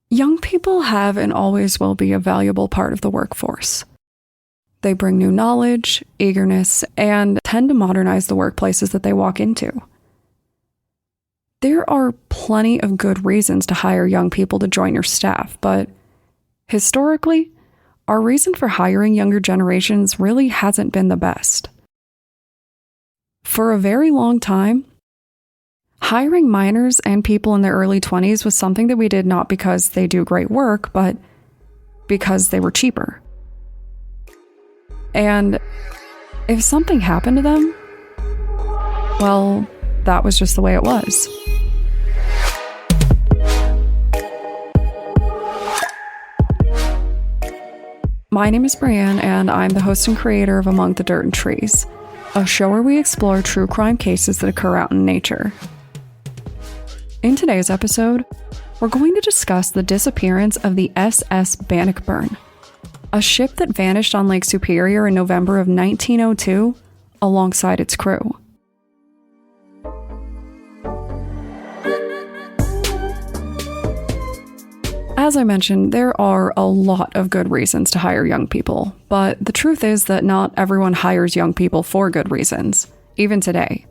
Young people have and always will be a valuable part of the workforce. They bring new knowledge, eagerness, and tend to modernize the workplaces that they walk into. There are plenty of good reasons to hire young people to join your staff, but historically, our reason for hiring younger generations really hasn't been the best. For a very long time, hiring minors and people in their early 20s was something that we did not because they do great work, but because they were cheaper. And if something happened to them, well, that was just the way it was. My name is Brianne, and I'm the host and creator of Among the Dirt and Trees, a show where we explore true crime cases that occur out in nature. In today's episode, we're going to discuss the disappearance of the SS Bannockburn, a ship that vanished on Lake Superior in November of 1902 alongside its crew. As I mentioned, there are a lot of good reasons to hire young people, but the truth is that not everyone hires young people for good reasons, even today.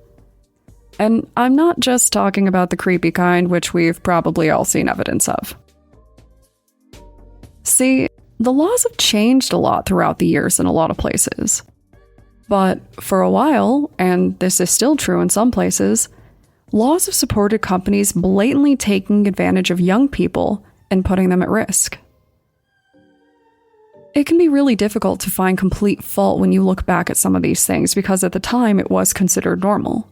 And I'm not just talking about the creepy kind, which we've probably all seen evidence of. See, the laws have changed a lot throughout the years in a lot of places. But for a while, and this is still true in some places, laws have supported companies blatantly taking advantage of young people and putting them at risk. It can be really difficult to find complete fault when you look back at some of these things because at the time it was considered normal.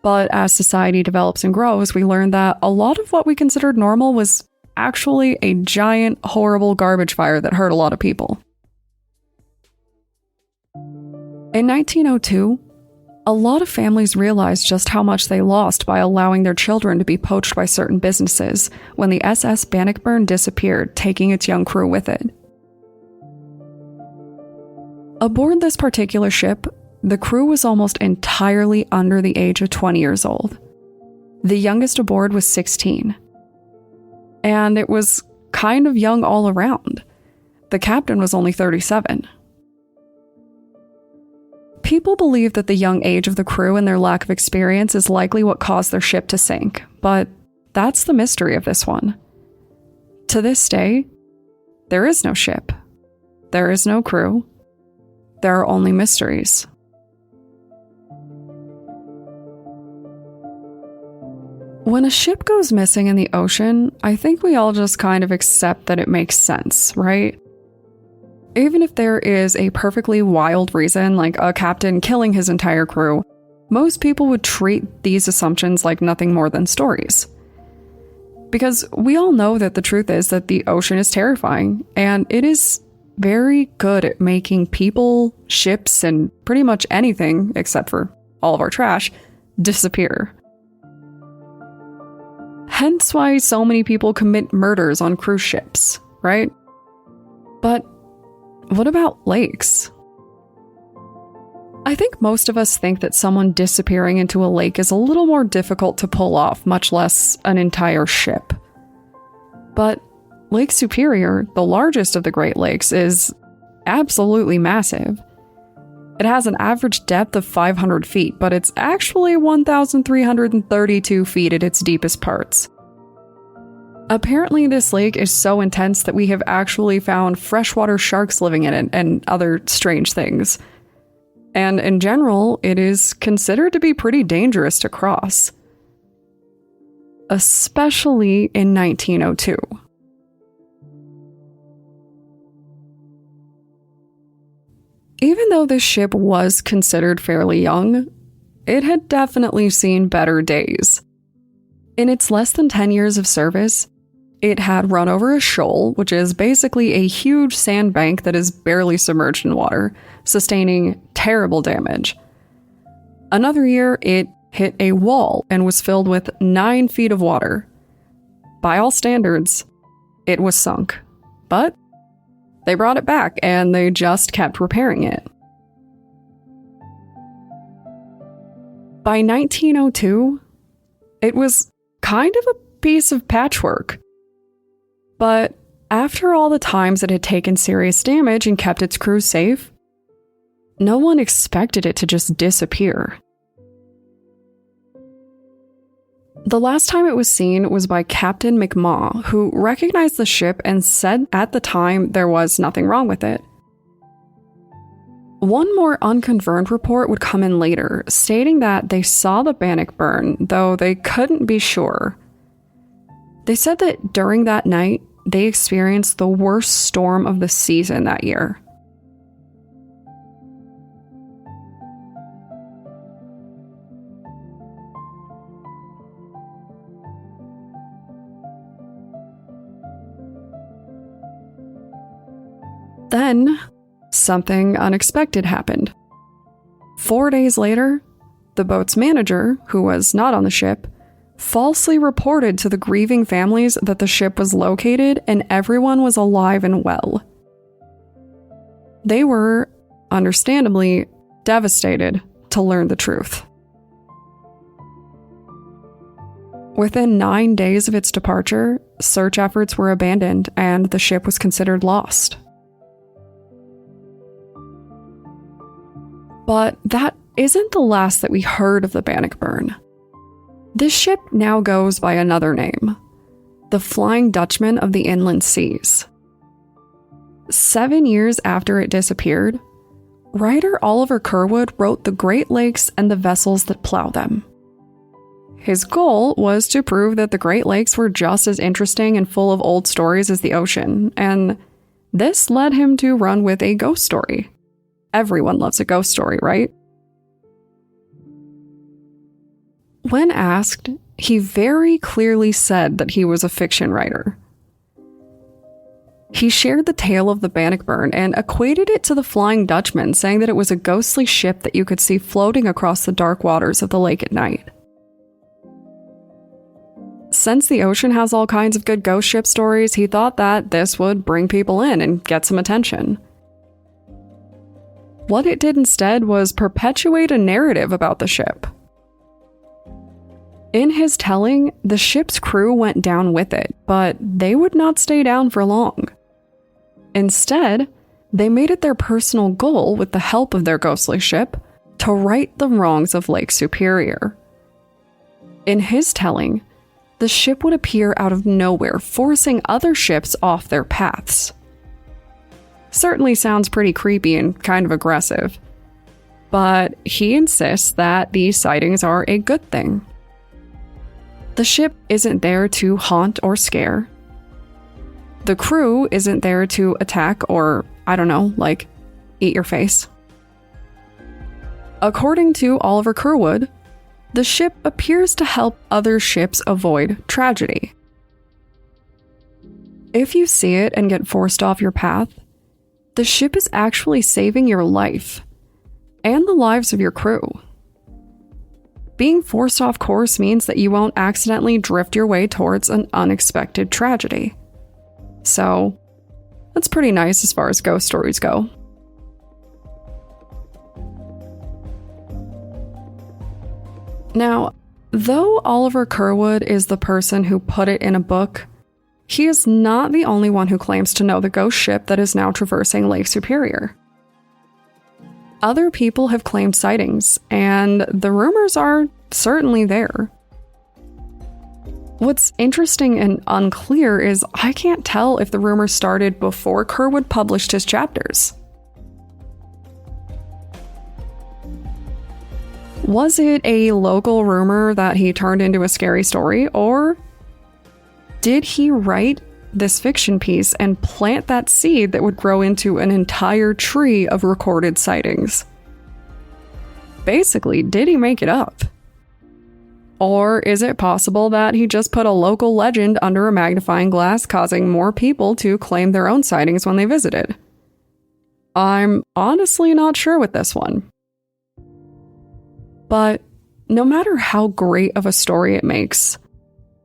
But as society develops and grows, we learn that a lot of what we considered normal was actually a giant, horrible garbage fire that hurt a lot of people. In 1902, a lot of families realized just how much they lost by allowing their children to be poached by certain businesses when the SS Bannockburn disappeared, taking its young crew with it. Aboard this particular ship, the crew was almost entirely under the age of 20 years old. The youngest aboard was 16. And it was kind of young all around. The captain was only 37. People believe that the young age of the crew and their lack of experience is likely what caused their ship to sink, but that's the mystery of this one. To this day, there is no ship. There is no crew. There are only mysteries. When a ship goes missing in the ocean, I think we all just kind of accept that it makes sense, right? Even if there is a perfectly wild reason, like a captain killing his entire crew, most people would treat these assumptions like nothing more than stories. Because we all know that the truth is that the ocean is terrifying, and it is very good at making people, ships, and pretty much anything, except for all of our trash, disappear. Hence why so many people commit murders on cruise ships, right? But what about lakes? I think most of us think that someone disappearing into a lake is a little more difficult to pull off, much less an entire ship. But Lake Superior, the largest of the Great Lakes, is absolutely massive. It has an average depth of 500 feet, but it's actually 1,332 feet at its deepest parts. Apparently, this lake is so intense that we have actually found freshwater sharks living in it and other strange things. And in general, it is considered to be pretty dangerous to cross. Especially in 1902. Even though this ship was considered fairly young, it had definitely seen better days. In its less than 10 years of service, it had run over a shoal, which is basically a huge sandbank that is barely submerged in water, sustaining terrible damage. Another year, it hit a wall and was filled with 9 feet of water. By all standards, it was sunk. But they brought it back, and they just kept repairing it. By 1902, it was kind of a piece of patchwork. But after all the times it had taken serious damage and kept its crew safe, no one expected it to just disappear. The last time it was seen was by Captain McMaw, who recognized the ship and said at the time there was nothing wrong with it. One more unconfirmed report would come in later, stating that they saw the Bannockburn, though they couldn't be sure. They said that during that night, they experienced the worst storm of the season that year. Then, something unexpected happened. 4 days later, the boat's manager, who was not on the ship, falsely reported to the grieving families that the ship was located and everyone was alive and well. They were, understandably, devastated to learn the truth. Within 9 days of its departure, search efforts were abandoned and the ship was considered lost. But that isn't the last that we heard of the Bannockburn. This ship now goes by another name, the Flying Dutchman of the inland seas. 7 years after it disappeared, writer Oliver Curwood wrote The Great Lakes and the Vessels That Plow Them. His goal was to prove that the Great Lakes were just as interesting and full of old stories as the ocean, and this led him to run with a ghost story. Everyone loves a ghost story, right? When asked, he very clearly said that he was a fiction writer. He shared the tale of the Bannockburn and equated it to the Flying Dutchman, saying that it was a ghostly ship that you could see floating across the dark waters of the lake at night. Since the ocean has all kinds of good ghost ship stories, he thought that this would bring people in and get some attention. What it did instead was perpetuate a narrative about the ship. In his telling, the ship's crew went down with it, but they would not stay down for long. Instead, they made it their personal goal, with the help of their ghostly ship, to right the wrongs of Lake Superior. In his telling, the ship would appear out of nowhere, forcing other ships off their paths. Certainly sounds pretty creepy and kind of aggressive, but he insists that these sightings are a good thing. The ship isn't there to haunt or scare. The crew isn't there to attack or, eat your face. According to Oliver Curwood, the ship appears to help other ships avoid tragedy. If you see it and get forced off your path, the ship is actually saving your life and the lives of your crew. Being forced off course means that you won't accidentally drift your way towards an unexpected tragedy. So, that's pretty nice as far as ghost stories go. Now, though Oliver Curwood is the person who put it in a book, he is not the only one who claims to know the ghost ship that is now traversing Lake Superior. Other people have claimed sightings, and the rumors are certainly there. What's interesting and unclear is I can't tell if the rumors started before Curwood published his chapters. Was it a local rumor that he turned into a scary story, or did he write this fiction piece and plant that seed that would grow into an entire tree of recorded sightings? Basically, did he make it up? Or is it possible that he just put a local legend under a magnifying glass, causing more people to claim their own sightings when they visited? I'm honestly not sure with this one. But no matter how great of a story it makes,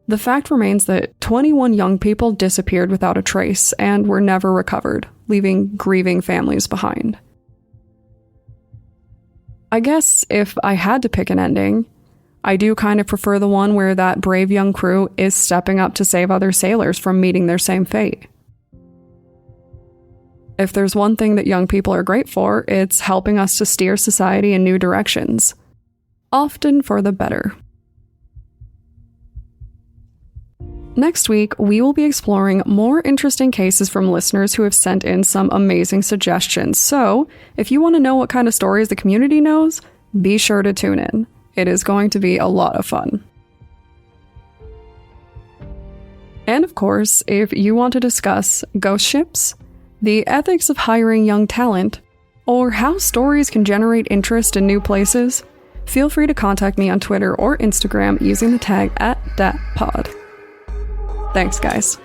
the fact remains that 21 young people disappeared without a trace and were never recovered, leaving grieving families behind. I guess if I had to pick an ending, I do kind of prefer the one where that brave young crew is stepping up to save other sailors from meeting their same fate. If there's one thing that young people are great for, it's helping us to steer society in new directions, often for the better. Next week, we will be exploring more interesting cases from listeners who have sent in some amazing suggestions. So, if you want to know what kind of stories the community knows, be sure to tune in. It is going to be a lot of fun. And of course, if you want to discuss ghost ships, the ethics of hiring young talent, or how stories can generate interest in new places, feel free to contact me on Twitter or Instagram using the tag @datpod. Thanks, guys.